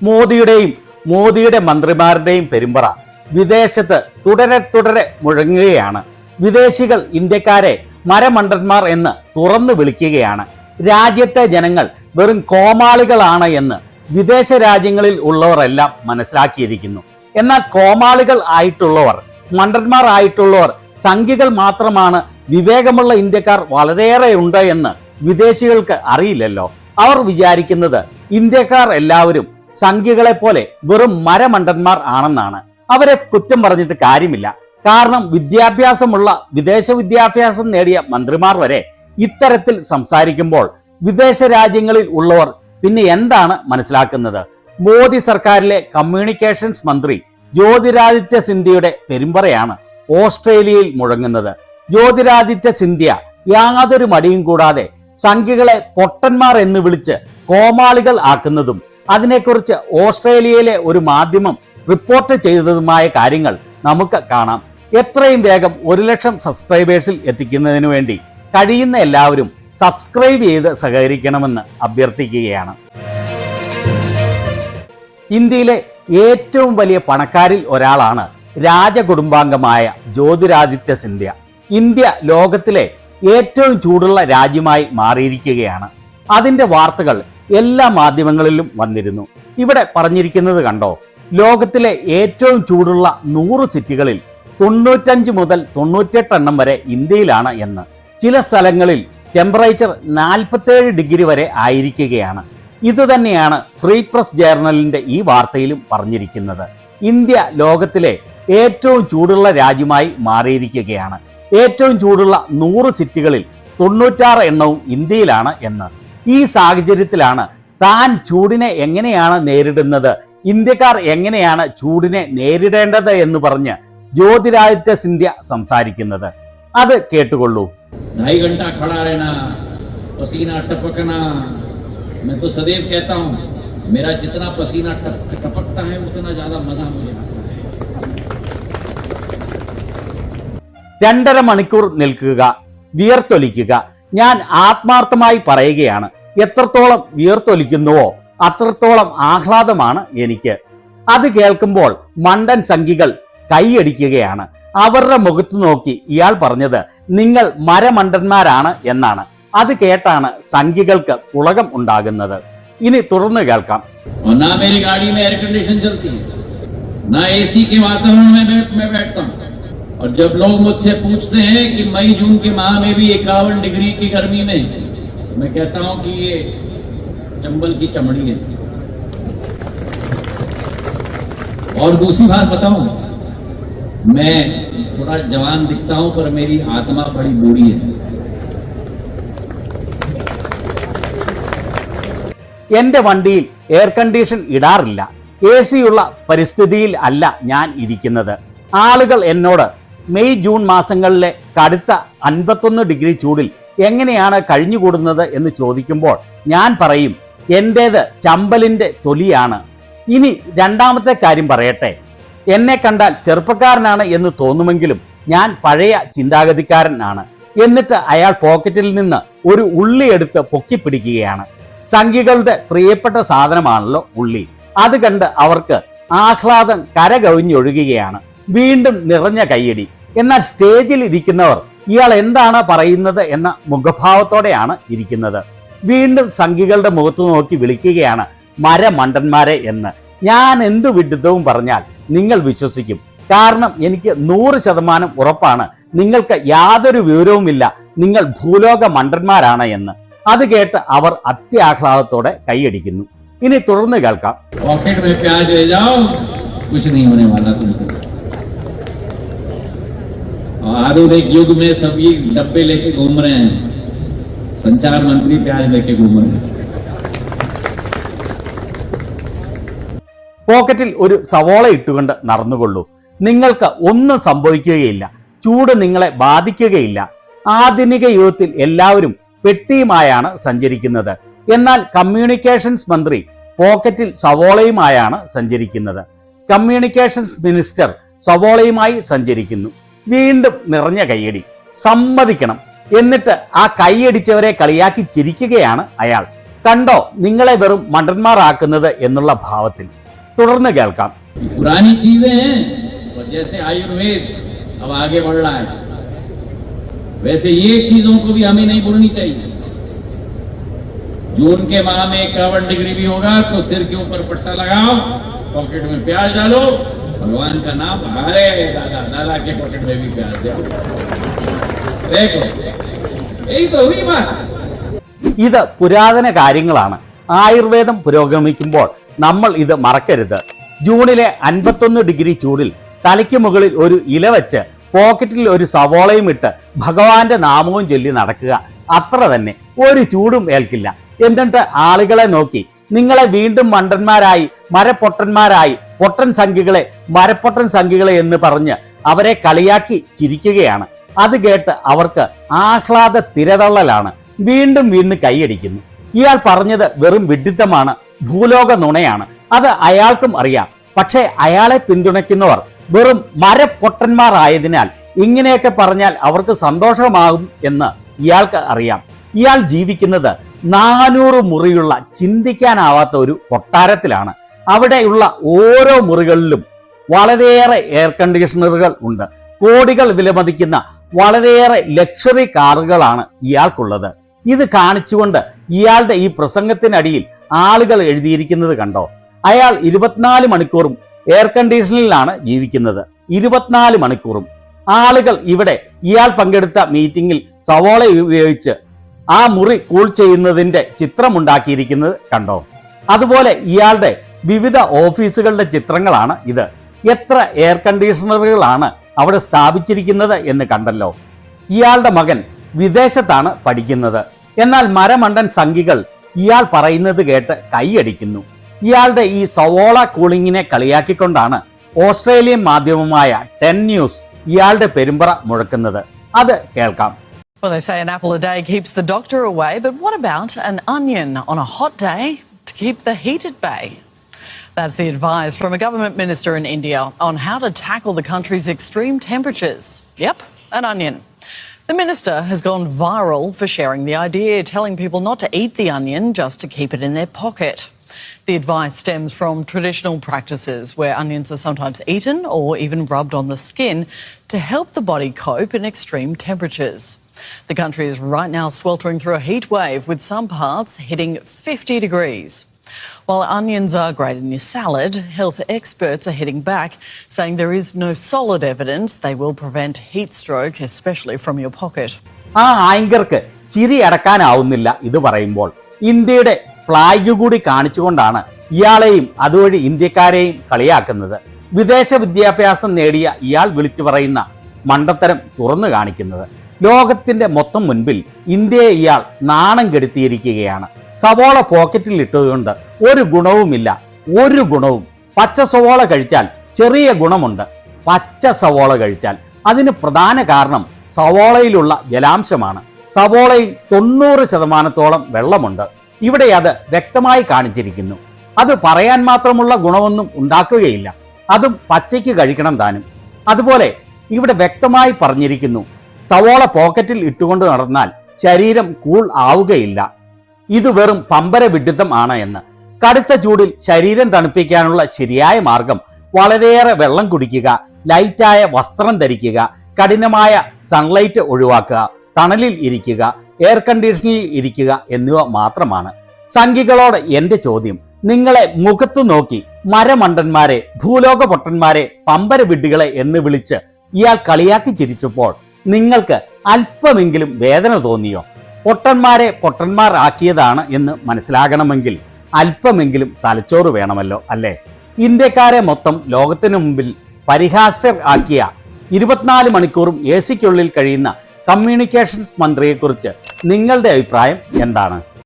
മോദിയുടെ മന്ത്രിമാരുടെയും പെരുമ്പറ വിദേശത്ത് തുടരെ മുഴങ്ങുകയാണ്. വിദേശികൾ ഇന്ത്യക്കാരെ മരമണ്ടന്മാർ എന്ന് തുറന്നു വിളിക്കുകയാണ്. രാജ്യത്തെ ജനങ്ങൾ വെറും കോമാളികളാണ് എന്ന് വിദേശ രാജ്യങ്ങളിൽ ഉള്ളവരെല്ലാം മനസ്സിലാക്കിയിരിക്കുന്നു. എന്നാൽ കോമാളികൾ ആയിട്ടുള്ളവർ, മണ്ടന്മാർ ആയിട്ടുള്ളവർ സംഖ്യകൾ മാത്രമാണ്, വിവേകമുള്ള ഇന്ത്യക്കാർ വളരെയേറെ ഉണ്ട് എന്ന് വിദേശികൾക്ക് അറിയില്ലല്ലോ. അവർ വിചാരിക്കുന്നത് ഇന്ത്യക്കാർ എല്ലാവരും സംഖ്യകളെ പോലെ വെറും മരമണ്ടന്മാർ ആണെന്നാണ്. അവരെ കുറ്റം പറഞ്ഞിട്ട് കാര്യമില്ല. കാരണം വിദ്യാഭ്യാസമുള്ള, വിദേശ വിദ്യാഭ്യാസം നേടിയ മന്ത്രിമാർ വരെ ഇത്തരത്തിൽ സംസാരിക്കുമ്പോൾ വിദേശ രാജ്യങ്ങളിൽ ഉള്ളവർ പിന്നെ എന്താണ് മനസ്സിലാക്കുന്നത്? മോദി സർക്കാരിലെ കമ്മ്യൂണിക്കേഷൻസ് മന്ത്രി ജ്യോതിരാദിത്യ സിന്ധ്യയുടെ പെരുമ്പറയാണ് ഓസ്ട്രേലിയയിൽ മുഴങ്ങുന്നത്. ജ്യോതിരാദിത്യ സിന്ധ്യ യാതൊരു മടിയും കൂടാതെ സംഖ്യകളെ പൊട്ടന്മാർ എന്ന് വിളിച്ച് കോമാളികൾ ആക്കുന്നതും അതിനെക്കുറിച്ച് ഓസ്ട്രേലിയയിലെ ഒരു മാധ്യമം റിപ്പോർട്ട് ചെയ്തതുമായ കാര്യങ്ങൾ നമുക്ക് കാണാം. എത്രയും വേഗം 1 ലക്ഷം സബ്സ്ക്രൈബേഴ്സിൽ എത്തിക്കുന്നതിന് വേണ്ടി കഴിയുന്ന എല്ലാവരും സബ്സ്ക്രൈബ് ചെയ്ത് സഹകരിക്കണമെന്ന് അഭ്യർത്ഥിക്കുകയാണ്. ഇന്ത്യയിലെ ഏറ്റവും വലിയ പണക്കാരിൽ ഒരാളാണ് രാജകുടുംബാംഗമായ ജ്യോതിരാദിത്യ സിന്ധ്യ. ഇന്ത്യ ലോകത്തിലെ ഏറ്റവും ചൂടുള്ള രാജ്യമായി മാറിയിരിക്കുകയാണ്. അതിൻ്റെ വാർത്തകൾ എല്ലാ മാധ്യമങ്ങളിലും വന്നിരുന്നു. ഇവിടെ പറഞ്ഞിരിക്കുന്നത് കണ്ടോ? ലോകത്തിലെ ഏറ്റവും ചൂടുള്ള 100 സിറ്റികളിൽ 95 മുതൽ 98 എണ്ണം വരെ ഇന്ത്യയിലാണ് എന്ന്. ചില സ്ഥലങ്ങളിൽ ടെമ്പറേച്ചർ 47 ഡിഗ്രി വരെ ആയിരിക്കുകയാണ്. ഇതുതന്നെയാണ് ഫ്രീ പ്രസ് ജേർണലിന്റെ ഈ വാർത്തയിലും പറഞ്ഞിരിക്കുന്നത്. ഇന്ത്യ ലോകത്തിലെ ഏറ്റവും ചൂടുള്ള രാജ്യമായി മാറിയിരിക്കുകയാണ്. ഏറ്റവും ചൂടുള്ള 100 സിറ്റികളിൽ 96 എണ്ണവും ഇന്ത്യയിലാണ് എന്ന്. ഈ സാഹചര്യത്തിലാണ് താൻ ചൂടിനെ എങ്ങനെയാണ് നേരിടുന്നത്, ഇന്ത്യക്കാർ എങ്ങനെയാണ് ചൂടിനെ നേരിടേണ്ടത് എന്ന് പറഞ്ഞ് ജ്യോതിരാദിത്യ സിന്ധ്യ സംസാരിക്കുന്നത്. അത് കേട്ടുകൊള്ളൂ. 2.5 घंटा खड़ा रहना, पसीना टपकना, मैं तो सदैव कहता हूँ मेरा जितना पसीना टपकता है उतना ज्यादा मजा मुझे आता है. 2.5 മണിക്കൂർ നിൽക്കുക, വിയർത്തൊലിക്കുക. ഞാൻ ആത്മാർത്ഥമായി പറയുകയാണ്, എത്രത്തോളം വിയർത്തൊലിക്കുന്നുവോ അത്രത്തോളം ആഹ്ലാദമാണ് എനിക്ക്. അത് കേൾക്കുമ്പോൾ മണ്ടൻ സംഖ്യകൾ കൈയടിക്കുകയാണ്. അവരുടെ മുഖത്ത് നോക്കി ഇയാൾ പറഞ്ഞത് നിങ്ങൾ മരമണ്ടന്മാരാണ് എന്നാണ്. അത് കേട്ടാണ് സംഖ്യകൾക്ക് പുളകം ഉണ്ടാകുന്നത്. ഇനി തുറന്നു കേൾക്കാം. ना मेरी गाड़ी में एयर कंडीशन चलती है, ना एसी के वातावरण में मैं बैठता हूँ. और जब लोग मुझसे पूछते हैं कि मई जून के माह में भी 51 डिग्री की गर्मी में, मैं कहता हूँ कि ये चंबल की चमड़ी है. और दूसरी बात बताऊं, मैं थोड़ा जवान दिखता हूं पर मेरी आत्मा बड़ी बूढ़ी है. എന്റെ വണ്ടിയിൽ എയർ കണ്ടീഷൻ ഇടാറില്ല. AC യുള്ള പരിസ്ഥിതിയിൽ അല്ല ഞാൻ ഇരിക്കുന്നത്. ആളുകൾ എന്നോട് മെയ് ജൂൺ മാസങ്ങളിലെ കടുത്ത 51 ഡിഗ്രി ചൂടിൽ എങ്ങനെയാണ് കഴിഞ്ഞുകൂടുന്നത് എന്ന് ചോദിക്കുമ്പോൾ ഞാൻ പറയും എന്റേത് ചമ്പലിന്റെ തൊലിയാണ്. ഇനി രണ്ടാമത്തെ കാര്യം പറയട്ടെ. എന്നെ കണ്ടാൽ ചെറുപ്പക്കാരനാണ് എന്ന് തോന്നുമെങ്കിലും ഞാൻ പഴയ ചിന്താഗതിക്കാരനാണ്. എന്നിട്ട് അയാൾ പോക്കറ്റിൽ നിന്ന് ഒരു ഉള്ളി എടുത്ത് പൊക്കിപ്പിടിക്കുകയാണ്. സംഖ്യകളുടെ പ്രിയപ്പെട്ട സാധനമാണല്ലോ ഉള്ളി. അത് കണ്ട് അവർക്ക് ആഹ്ലാദം കരകവിഞ്ഞൊഴുകുകയാണ്. വീണ്ടും നിറഞ്ഞ കയ്യടി. എന്നാൽ സ്റ്റേജിൽ ഇരിക്കുന്നവർ ഇയാൾ എന്താണ് പറയുന്നത് എന്ന മുഖഭാവത്തോടെയാണ് ഇരിക്കുന്നത്. വീണ്ടും സംഖ്യകളുടെ മുഖത്ത് നോക്കി വിളിക്കുകയാണ് മരമണ്ടന്മാരെ എന്ന്. ഞാൻ എന്തു വിഡിത്തവും പറഞ്ഞാൽ നിങ്ങൾ വിശ്വസിക്കും. കാരണം എനിക്ക് 100% ഉറപ്പാണ് നിങ്ങൾക്ക് യാതൊരു വിവരവുമില്ല, നിങ്ങൾ ഭൂലോക മണ്ടന്മാരാണ് എന്ന്. അത് കേട്ട് അവർ അത്യാഹ്ലാദത്തോടെ കൈയടിക്കുന്നു. ഇനി തുടർന്ന് കേൾക്കാം. आधुनिक युग में सभी डब्बे लेके घूम रहे हैं, संचार मंत्री प्याज लेके घूम रहे हैं. പോക്കറ്റിൽ ഒരു സവോള ഇട്ടുകൊണ്ട് നടന്നുകൊള്ളൂ. നിങ്ങൾക്ക് ഒന്നും സംഭവിക്കുകയില്ല. ചൂട് നിങ്ങളെ ബാധിക്കുകയില്ല. ആധുനിക യുഗത്തിൽ എല്ലാവരും പെട്ടിയുമായാണ് സഞ്ചരിക്കുന്നത്. എന്നാൽ കമ്മ്യൂണിക്കേഷൻസ് മന്ത്രി പോക്കറ്റിൽ സവോളയുമായാണ് സഞ്ചരിക്കുന്നത്. കമ്മ്യൂണിക്കേഷൻസ് മിനിസ്റ്റർ സവോളയുമായി സഞ്ചരിക്കുന്നു. വീണ്ടും നിറഞ്ഞ കയ്യടി. സമ്മതിക്കണം. എന്നിട്ട് ആ കൈയടിച്ചവരെ കളിയാക്കി ചിരിക്കുകയാണ് അയാൾ. കണ്ടോ നിങ്ങളെ വെറും മണ്ടന്മാരാക്കുന്നത് എന്നുള്ള ഭാവത്തിൽ. തുടർന്ന് കേൾക്കാം. पुरानी चीजें हैं और जैसे आयुर्वेद अब आगे बढ़ रहा है वैसे ये चीजों को भी हमें नहीं भूलनी चाहिए। जून के माह में 51 डिग्री भी होगा तो सिर के ऊपर पट्टा लगाओ, पॉकेट में प्याज डालो, भगवान का नाम, अरे दादा दादा के पॉकेट में भी प्याज डालो, देखो यही तो हुई बात। ഇത് പുരാതന കാര്യങ്ങളാണ്. ആയുർവേദം പുരോഗമിക്കുമ്പോൾ നമ്മൾ ഇത് മറക്കരുത്. ജൂണിലെ 51 ഡിഗ്രി ചൂടിൽ തലയ്ക്ക് മുകളിൽ ഒരു ഇല വെച്ച് പോക്കറ്റിൽ ഒരു സവോളയും ഇട്ട് ഭഗവാന്റെ നാമവും ചൊല്ലി നടക്കുക, അത്ര തന്നെ. ഒരു ചൂടും ഏൽക്കില്ല. എന്നിട്ട് ആളുകളെ നോക്കി നിങ്ങളെ വീണ്ടും മണ്ടന്മാരായി, മരപ്പൊട്ടന്മാരായി, പൊട്ടൻ സംഖ്യകളെ, മരപ്പൊട്ടൻ സംഖ്യകളെ എന്ന് പറഞ്ഞ് അവരെ കളിയാക്കി ചിരിക്കുകയാണ്. അത് കേട്ട് അവർക്ക് ആഹ്ലാദ തിരതള്ളലാണ്. വീണ്ടും വീണ്ടും കൈയടിക്കുന്നു. ഇയാൾ പറഞ്ഞത് വെറും വിഡ്ഢിത്തമാണ്, ഭൂലോക നുണയാണ്. അത് അയാൾക്കും അറിയാം. പക്ഷേ അയാളെ പിന്തുണയ്ക്കുന്നവർ വെറും മരപ്പൊട്ടന്മാരായതിനാൽ ഇങ്ങനെയൊക്കെ പറഞ്ഞാൽ അവർക്ക് സന്തോഷമാകും എന്ന് ഇയാൾക്ക് അറിയാം. ഇയാൾ ജീവിക്കുന്നത് 400 മുറിയുള്ള ചിന്തിക്കാനാവാത്ത ഒരു കൊട്ടാരത്തിലാണ്. അവിടെയുള്ള ഓരോ മുറികളിലും വളരെയേറെ എയർ കണ്ടീഷണറുകൾ ഉണ്ട്. കോടികൾ വിലമതിക്കുന്ന വളരെയേറെ ലക്ഷറി കാറുകളാണ് ഇയാൾക്കുള്ളത്. ഇത് കാണിച്ചുകൊണ്ട് ഇയാളുടെ ഈ പ്രസംഗത്തിനടിയിൽ ആളുകൾ എഴുതിയിരിക്കുന്നത് കണ്ടോ? അയാൾ 24 മണിക്കൂറും എയർ കണ്ടീഷനിലാണ് ജീവിക്കുന്നത്. 24 മണിക്കൂറും. ആളുകൾ ഇവിടെ ഇയാൾ പങ്കെടുത്ത മീറ്റിംഗിൽ സവോള ഉപയോഗിച്ച് ആ മുറി കൂൾ ചെയ്യുന്നതിന്റെ ചിത്രമുണ്ടാക്കിയിരിക്കുന്നത് കണ്ടോ? അതുപോലെ ഇയാളുടെ വിവിധ ഓഫീസുകളുടെ ചിത്രങ്ങളാണ് ഇത്. എത്ര എയർ കണ്ടീഷണറുകളാണ് അവിടെ സ്ഥാപിച്ചിരിക്കുന്നത് എന്ന് കണ്ടല്ലോ. ഇയാളുടെ മകൻ വിദേശത്താണ് പഠിക്കുന്നത്. എന്നാൽ മരമണ്ടൻ സംഘികൾ ഇയാൾ പറയുന്നത് കേട്ട് കൈയടിക്കുന്നു. ഇയാളുടെ ഈ സവോള കൂളിങ്ങിനെ കളിയാക്കിക്കൊണ്ടാണ് ഓസ്ട്രേലിയൻ മാധ്യമമായ 10 ന്യൂസ് ഇയാളുടെ പെരുമ്പറ മുഴക്കുന്നത്. അത് കേൾക്കാം. Well, they say an apple a day keeps the doctor away, but what about an onion on a hot day to keep the heat at bay? That's the advice from a government minister in India on how to tackle the country's extreme temperatures. Yep, an onion. The minister has gone viral for sharing the idea, telling people not to eat the onion, just to keep it in their pocket. The advice stems from traditional practices where onions are sometimes eaten or even rubbed on the skin to help the body cope in extreme temperatures. The country is right now sweltering through a heat wave, with some parts hitting 50 degrees. While onions are great in your salad, health experts are hitting back, saying there is no solid evidence they will prevent heat stroke, especially from your pocket. ആ ആങ്കർക്ക് ചിരി അടക്കാനാവുന്നില്ല ഇത് പറയുമ്പോൾ. ഇന്ത്യയുടെ flag കൂടി കാണിച്ചുകൊണ്ടാണ് ഇയാളെയും അതുവഴി ഇന്ത്യക്കാരെയും കളിയാക്കുന്നത്. വിദേശ വിദ്യാഭ്യാസം നേടിയ ഇയാൾ വിളിച്ചു പറയുന്ന മണ്ടത്തരം തുറന്നു കാണിക്കുന്നത്. ലോകത്തിന്റെ മൊത്തം മുൻപിൽ ഇന്ത്യയെ ഇയാൾ നാണം കെടുത്തിയിരിക്കുകയാണ്. സവോള പോക്കറ്റിൽ ഇട്ടതുകൊണ്ട് ഒരു ഗുണവുമില്ല, ഒരു ഗുണവും. പച്ച സവോള കഴിച്ചാൽ ചെറിയ ഗുണമുണ്ട്. പച്ച സവോള കഴിച്ചാൽ അതിന് പ്രധാന കാരണം സവോളയിലുള്ള ജലാംശമാണ്. സവോളയിൽ 90% വെള്ളമുണ്ട്. ഇവിടെ അത് വ്യക്തമായി കാണിച്ചിരിക്കുന്നു. അത് പറയാൻ മാത്രമുള്ള ഗുണമൊന്നും ഉണ്ടാക്കുകയില്ല. അതും പച്ചയ്ക്ക് കഴിക്കണം താനും. അതുപോലെ ഇവിടെ വ്യക്തമായി പറഞ്ഞിരിക്കുന്നു, സവോള പോക്കറ്റിൽ ഇട്ടുകൊണ്ട് നടന്നാൽ ശരീരം കൂൾ ആവുകയില്ല. ഇത് വെറും പമ്പര വിഡ്ഢിത്തം ആണ് എന്ന്. കടുത്ത ചൂടിൽ ശരീരം തണുപ്പിക്കാനുള്ള ശരിയായ മാർഗം വളരെയേറെ വെള്ളം കുടിക്കുക, ലൈറ്റായ വസ്ത്രം ധരിക്കുക, കഠിനമായ സൺലൈറ്റ് ഒഴിവാക്കുക, തണലിൽ ഇരിക്കുക, എയർ കണ്ടീഷനിൽ ഇരിക്കുക എന്നിവ മാത്രമാണ്. സംഘികളോട് എൻ്റെ ചോദ്യം, നിങ്ങളെ മുഖത്തു നോക്കി മരമണ്ടന്മാരെ, ഭൂലോക പൊട്ടന്മാരെ, പമ്പര വിഡ്ഢികളെ എന്ന് വിളിച്ച് ഇയാൾ കളിയാക്കി ചിരിച്ചപ്പോൾ നിങ്ങൾക്ക് അല്പമെങ്കിലും വേദന തോന്നിയോ? പൊട്ടന്മാരെ പൊട്ടന്മാർ ആക്കിയതാണ് എന്ന് മനസ്സിലാകണമെങ്കിൽ അല്പമെങ്കിലും തലച്ചോറ് വേണമല്ലോ, അല്ലേ? ഇന്ത്യക്കാരെ മൊത്തം ലോകത്തിനു മുമ്പിൽ പരിഹാസ്യർ ആക്കിയ 24 മണിക്കൂറും AC ക്കുള്ളിൽ കഴിയുന്ന കമ്മ്യൂണിക്കേഷൻസ് മന്ത്രിയെക്കുറിച്ച് നിങ്ങളുടെ അഭിപ്രായം എന്താണ്?